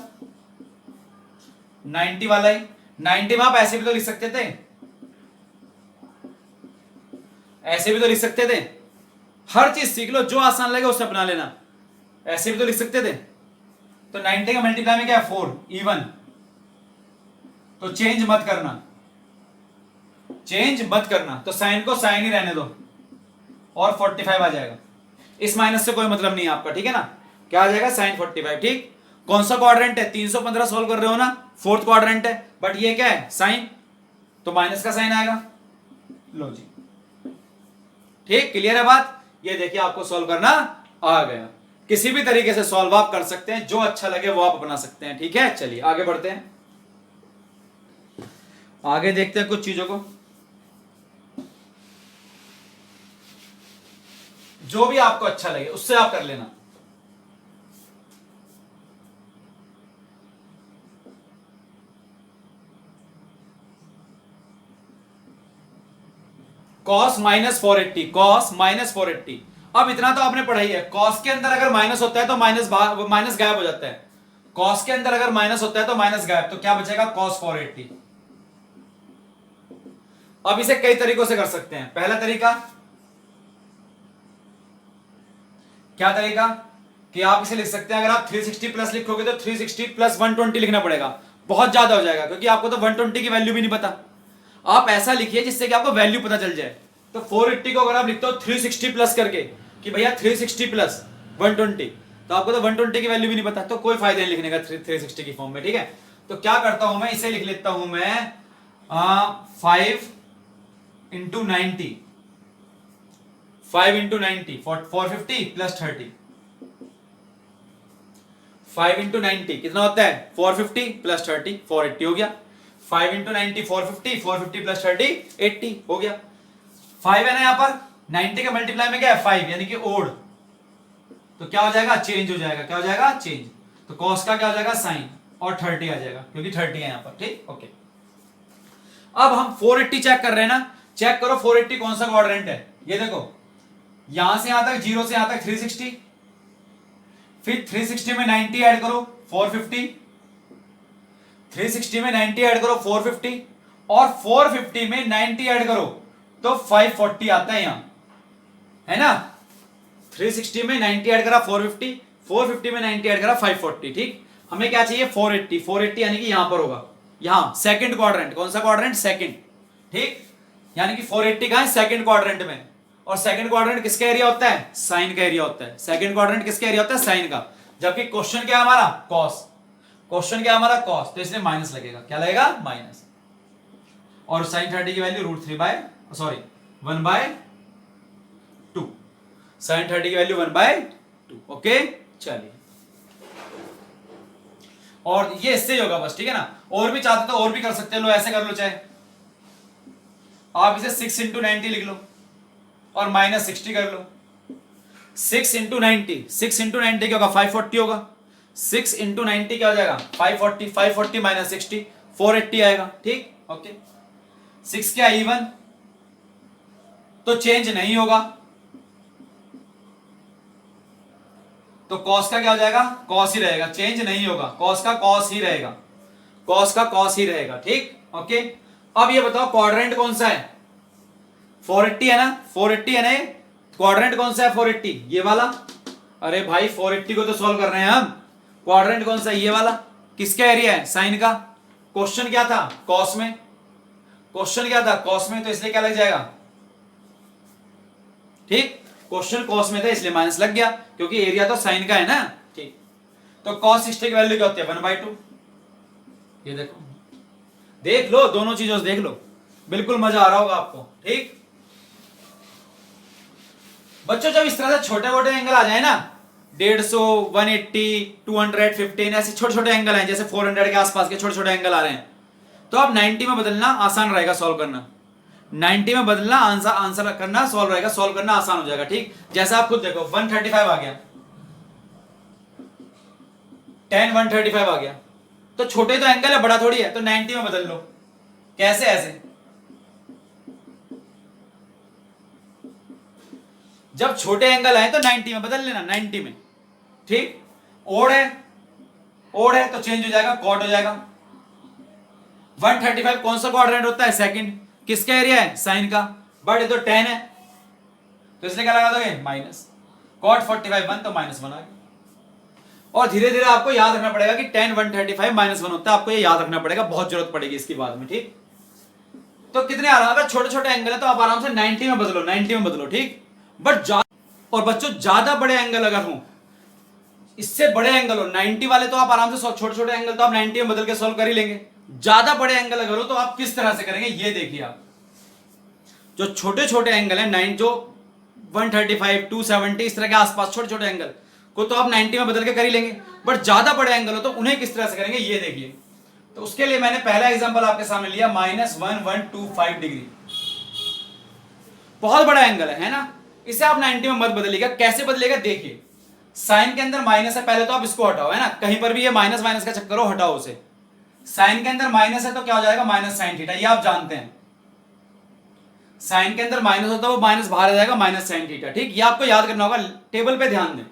90 वाला ही, 90 में आप ऐसे भी तो लिख सकते थे, ऐसे भी तो लिख सकते थे, हर चीज सीख लो, जो आसान लगे उसे अपना लेना, ऐसे भी तो लिख सकते थे। तो 90 का मल्टीप्लाई में क्या है, 4 इवन, तो चेंज मत करना, चेंज मत करना, तो साइन को साइन ही रहने दो और 45 आ जाएगा, इस माइनस से कोई मतलब नहीं है आपका, ठीक है ना, क्या आ जाएगा, साइन 45, ठीक। कौन सा क्वाड्रेंट है, 315 सोल्व कर रहे हो ना, फोर्थ क्वाड्रेंट है, बट ये क्या है, साइन, तो माइनस का साइन आएगा, लो जी, ठीक, क्लियर है बात। ये देखिए आपको सॉल्व करना आ गया, किसी भी तरीके से सॉल्व आप कर सकते हैं, जो अच्छा लगे वो आप अपना सकते हैं, ठीक है। चलिए आगे बढ़ते हैं, आगे देखते हैं कुछ चीजों को। जो भी आपको अच्छा लगे उससे आप कर लेना। cos minus 480, cos minus 480। अब इतना तो आपने पढ़ा ही है, cos के अंदर अगर माइनस होता है तो माइनस गायब हो जाता है। cos के अंदर अगर माइनस होता है तो माइनस गायब, तो क्या बचेगा cos 480। अब इसे कई तरीकों से कर सकते हैं। पहला तरीका क्या तरीका कि आप इसे लिख सकते हैं, अगर आप 360 प्लस लिखोगे तो 360 प्लस 120 लिखना पड़ेगा, बहुत ज्यादा हो जाएगा क्योंकि आपको तो 120 की वैल्यू भी नहीं पता। आप ऐसा लिखिए जिससे कि आपको वैल्यू पता चल जाए। तो 480 को अगर आप लिखते हो 360 प्लस करके कि भैया 360 प्लस 120, तो आपको तो 120 की वैल्यू भी नहीं पता, तो कोई फायदा नहीं लिखने का 360 की फॉर्म में। ठीक है, तो क्या करता हूं मैं, इसे लिख लेता हूं मैं 5 इंटू 90, 5 इंटू 90 450 प्लस 30। 5 इंटू 90 कितना होता है 450 प्लस 30 480 हो गया। 5 इंटू 90 450, 450 प्लस 30 80 हो गया। 5 है ना यहाँ पर, 90 के मल्टीप्लाई में क्या है 5, यानी कि ओड, तो क्या हो जाएगा चेंज हो जाएगा, क्या हो जाएगा चेंज, तो कॉस का क्या हो जाएगा साइन, और 30 आ जाएगा क्योंकि 30 है यहाँ पर। ठीक, ओके। अब हम 480 चेक कर रहे हैं ना, चेक करो 480 कौन सा क्वाड्रेंट है। ये देखो यहां से यहां तक, 0 से यहां तक 360, फिर 360 में 90 ऐड करो 450, 360 में 90 ऐड करो 450, और 450 में 90 ऐड करो तो 540 आता है यहां, है ना। 360 में 90 ऐड करा 450, 450 में 90 ऐड करा 540। ठीक, हमें क्या चाहिए 480, 480 यानी कि यहां पर होगा, यहां सेकंड क्वाड्रेंट। कौन सा क्वाड्रेंट, सेकंड। ठीक, यानी कि 480 कहां है सेकंड क्वाड्रेंट में, और सेकंड क्वाड्रेंट किसका एरिया होता है, साइन का एरिया होता है। सेकंड क्वाड्रेंट किसका एरिया होता है, साइन का। जबकि क्वेश्चन क्या है हमारा, कॉस, क्वेश्चन क्या है हमारा कॉस, तो इसलिए माइनस लगेगा, क्या लगेगा माइनस। और साइन 30 की वैल्यू √1/2, साइन 30 की वैल्यू 1/2। ओके, चलिए, और ये इससे ही होगा बस, ठीक है ना। और भी चाहते तो और भी कर सकते लो, ऐसे कर लो, चाहे आप इसे 6 इंटू 90 लिख लो और माइनस 60 कर लो। 6 इंटू 90, 6 इंटू 90 क्या होगा 540 होगा। 6 इंटू 90 क्या हो जाएगा 540, 540 माइनस 60 480 आएगा। ठीक, ओके। 6 क्या इवन, तो चेंज नहीं होगा, तो कॉस का क्या हो जाएगा कॉस ही रहेगा, चेंज नहीं होगा, कॉस का कॉस ही रहेगा, कॉस का कॉस ही रहेगा। ठीक, ओके। अब ये बताओ क्वाड्रेंट कौन सा है, 480 है ना, 480 है ना, क्वाड्रेंट कौन सा है 480, ये वाला। अरे भाई 480 को तो सॉल्व कर रहे हैं हम, क्वाड्रेंट कौन सा है ये वाला, किसका एरिया है साइन का। क्वेश्चन क्या था कॉस में, क्वेश्चन क्या था कॉस में, तो इसलिए क्या लग जाएगा। ठीक, क्वेश्चन कॉस में था इसलिए माइनस लग गया, क्योंकि एरिया तो साइन का है ना। ठीक, तो कॉस 60 की वैल्यू क्या होती है 1/2। ये देखो, देख लो दोनों चीजों से देख लो, बिल्कुल मजा आ रहा होगा आपको। ठीक बच्चों, जब इस तरह से छोटे मोटे एंगल आ जाए ना, 150, 180, 215, ऐसे छोटे छोटे एंगल हैं, जैसे 400 के आसपास के छोटे छोटे एंगल आ रहे हैं, तो आप 90 में बदलना आसान रहेगा सॉल्व करना। 90 में बदलना आंसर करना सॉल्व रहेगा, सॉल्व करना आसान हो जाएगा। ठीक, जैसे आप खुद देखो 135 आ गया, 10 135 आ गया, तो छोटे तो एंगल है, बड़ा थोड़ी है, तो 90 में बदल लो। कैसे, ऐसे जब छोटे एंगल आए तो 90 में बदल लेना, 90 में। ठीक, ओड है, ओड है तो चेंज हो जाएगा, कॉट हो जाएगा। 135 कौन सा क्वाड्रेंट होता है सेकंड, किसका एरिया है साइन का, बट ये तो 10 है, तो इसलिए क्या लगा दोगे माइनस। कॉट 45 1, तो -1 आ गया। और धीरे धीरे आपको याद रखना पड़ेगा कि 10 135 -1 होता है, आपको ये याद रखना पड़ेगा, बहुत जरूरत पड़ेगी इसकी बाद में। ठीक, तो कितने आ रहा है, अगर छोटे छोटे एंगल है तो आप आराम से 90 में बदलो, 90 में बदलो। ठीक, बट और बच्चों ज्यादा बड़े एंगल अगर हो, इससे बड़े एंगल हो, 90 वाले तो आप आराम से, छोटे छोटे एंगल तो आप 90 में बदल के सॉल्व कर ही लेंगे। ज्यादा बड़े एंगल अगर हो तो आप किस तरह से करेंगे, ये देखिए आप। जो छोटे छोटे एंगल है 9, जो 135 270 इस तरह के आसपास छोटे छोटे एंगल को तो आप 90 में बदल के कर ही लेंगे, बट ज्यादा बड़े एंगल हो तो उन्हें किस तरह से करेंगे, ये देखिए। तो उसके लिए मैंने पहला एग्जांपल आपके सामने लिया, -1125 डिग्री। बहुत बड़ा एंगल है ना, इसे आप 90 में मत बदलिएगा। कैसे बदलेगा देखिए, साइन के अंदर माइनस है, पहले तो आप इसको हटाओ, है ना, कहीं पर भी ये माइनस माइनस का चक्कर हो, हटाओ उसे। साइन के अंदर माइनस है तो क्या हो जाएगा, माइनस साइन थीटा, ये आप जानते हैं। साइन के अंदर माइनस होता है वो माइनस बाहर आ जाएगा, माइनस साइन थीटा, ठीक, ये आपको याद करना होगा, टेबल पे ध्यान दें।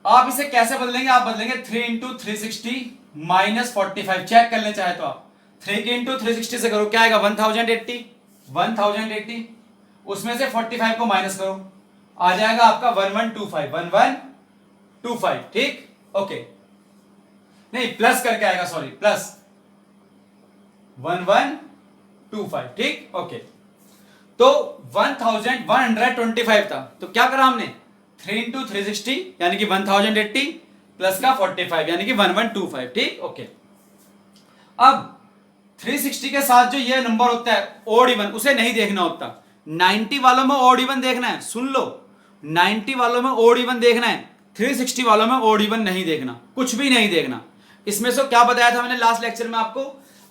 आप इसे कैसे बदलेंगे, आप बदलेंगे 3 इंटू 360 माइनस 45, चेक कर लें चाहे तो आप 3 के इंटू 360 से करो, क्या आएगा 1080, उसमें से 45 को माइनस करो, आ जाएगा आपका 1125, ठीक, ओके, नहीं प्लस करके आएगा, सॉरी, प्लस 1125, ठीक, ओके। तो 1125 था, तो क्या करा हमने 3 इंटू 360 यानी कि 1080 प्लस का 45 यानी कि 1125, ठीक, ओके। अब 360 के साथ जो ये नंबर होता है ओड इवन, उसे नहीं देखना होता। 90 वालों में ओड इवन देखना है, सुन लो, 90 वालों में ओड इवन देखना है, 360 वालों में ओड इवन नहीं देखना, कुछ भी नहीं देखना। इसमें से क्या बताया था मैंने लास्ट लेक्चर में आपको,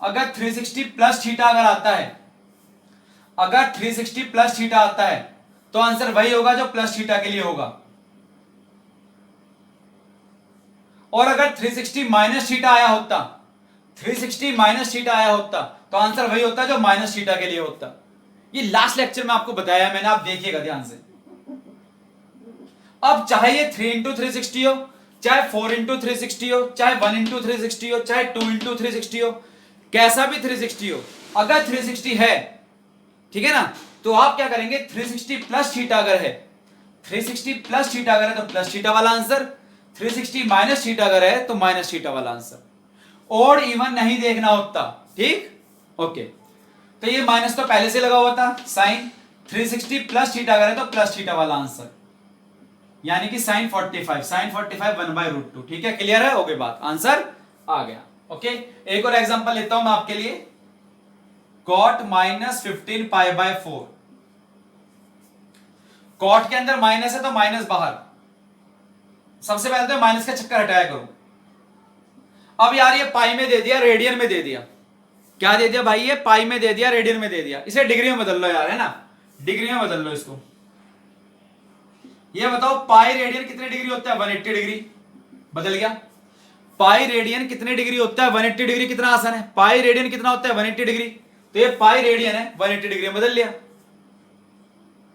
अगर 360 प्लस थीटा अगर आता है, अगर 360 प्लस थीटा आता है तो आंसर वही होगा जो प्लस थीटा के लिए होगा, और अगर 360 माइनस थीटा आया होता, 360 माइनस थीटा आया होता तो आंसर वही होता जो माइनस थीटा के लिए होता। ये लास्ट लेक्चर में आपको बताया मैंने, आप देखिएगा ध्यान से। अब चाहे ये 3 इंटू 360 हो, चाहे 4 इंटू 360 हो, चाहे 1 इंटू 360 हो, चाहे 2 इंटू 360 हो, कैसा भी 360 हो, अगर 360 है, ठीक है ना, तो आप क्या करेंगे, 360 प्लस थीटा अगर है, 360 प्लस थीटा अगर है तो प्लस थीटा वाला आंसर, 360 माइनस थीटा अगर है तो माइनस थीटा वाला आंसर। ओड इवन नहीं देखना होता, ठीक, ओके। तो ये माइनस तो पहले से लगा हुआ था, साइन 360 प्लस थीटा अगर है तो प्लस थीटा वाला आंसर, यानी कि साइन 45 1/√2, ठीक है, क्लियर है, ओके, बात, आंसर आ गया, ओके। एक और एग्जांपल लेता हूं मैं आपके लिए, cot माइनस 15π/4, कॉट के अंदर माइनस है तो माइनस बाहर, सबसे पहले तो माइनस का चक्कर हटाया करो। अब यार ये पाई में दे दिया, रेडियन में दे दिया, क्या दे दिया भाई, ये पाई में दे दिया, रेडियन में दे दिया, इसे डिग्री में बदल लो यार, है ना, डिग्री में बदल लो इसको। ये बताओ पाई रेडियन कितने डिग्री होता है, 180 डिग्री, बदल गया। पाई रेडियन कितने डिग्री होता है, 180 डिग्री, कितना आसान है, पाई रेडियन कितना होता है 180 डिग्री, तो ये पाई रेडियन है, 180 डिग्री में बदल लिया।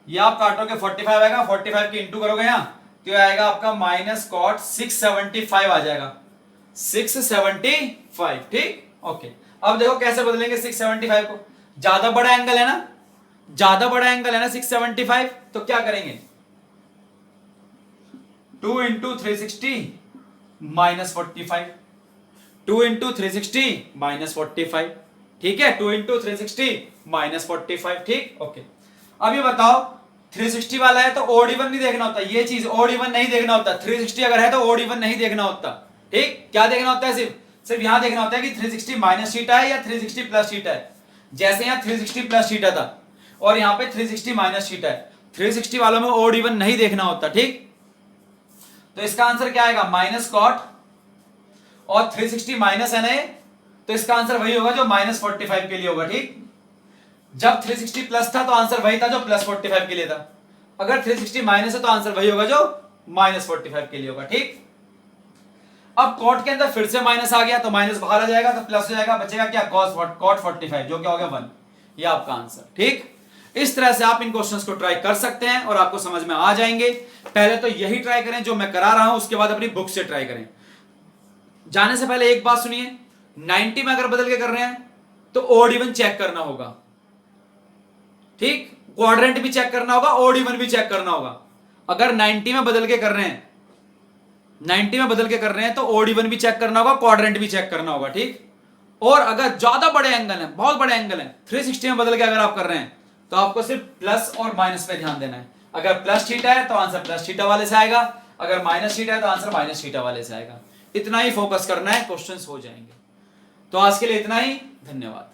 ये आप काटोगे 45 आएगा, 45 की इंटू करोगे यहां तो आएगा आपका माइनस कॉट 675 आ जाएगा, 675, ठीक, ओके। अब देखो कैसे बदलेंगे 675 को, ज्यादा बड़ा एंगल है ना, ज्यादा बड़ा एंगल है ना 675, तो क्या करेंगे 2 इंटू 360 माइनस 45, 2 इंटू 360 माइनस 45, ठीक है, 2 इंटू 360 माइनस 45, ठीक, ओके। अब ये बताओ 360 वाला है तो ओड इवन नहीं देखना होता, ये चीज ओड इवन नहीं देखना होता, 360 अगर है तो ओड इवन नहीं देखना होता, ठीक, क्या देखना होता है, सिर्फ यहां देखना होता है कि 360 माइनस थीटा है या 360 प्लस थीटा है। जैसे यहां 360 प्लस थीटा था और यहां पे 360 माइनस थीटा है, 360 वालों में ओड इवन नहीं देखना होता, ठीक। तो इसका आंसर क्या आएगा, माइनस कॉट, और 360 माइनस है ना ये, तो इसका आंसर वही होगा जो माइनस 45 के लिए होगा, ठीक। जब 360 प्लस था तो आंसर वही था जो प्लस 45 के लिए था, अगर 360 माइनस है तो आंसर वही होगा जो माइनस 45 के लिए होगा, ठीक। अब कॉट के अंदर फिर से माइनस आ गया तो माइनस बाहर आ जाएगा तो प्लस हो जाएगा, बचेगा क्या, कॉट 45, जो क्या हो गया 1, ये आपका आंसर, ठीक। इस तरह से आप इन क्वेश्चंस को ट्राई कर सकते हैं और आपको समझ में आ जाएंगे। पहले तो यही ट्राई करें जो मैं करा रहा हूं, उसके बाद अपनी बुक से ट्राई करें। जाने से पहले एक बात सुनिए, 90 में अगर बदल के कर रहे हैं तो ओड इवन चेक करना होगा, ठीक, क्वाड्रेंट भी चेक करना होगा, ओड इवन भी चेक करना होगा। अगर 90 में बदल के कर रहे हैं, 90 में बदल के कर रहे हैं तो ओड इवन भी चेक करना होगा, क्वाड्रेंट भी चेक करना होगा, ठीक। और अगर ज्यादा बड़े एंगल हैं, बहुत बड़े एंगल हैं, 360 में बदल के अगर आप कर रहे हैं तो आपको सिर्फ प्लस और माइनस पे ध्यान देना है। अगर प्लस थीटा है तो आंसर प्लस थीटा वाले से आएगा, अगर माइनस थीटा है तो आंसर माइनस थीटा वाले से आएगा। इतना ही फोकस करना है, क्वेश्चंस हो जाएंगे। तो आज के लिए इतना ही, धन्यवाद।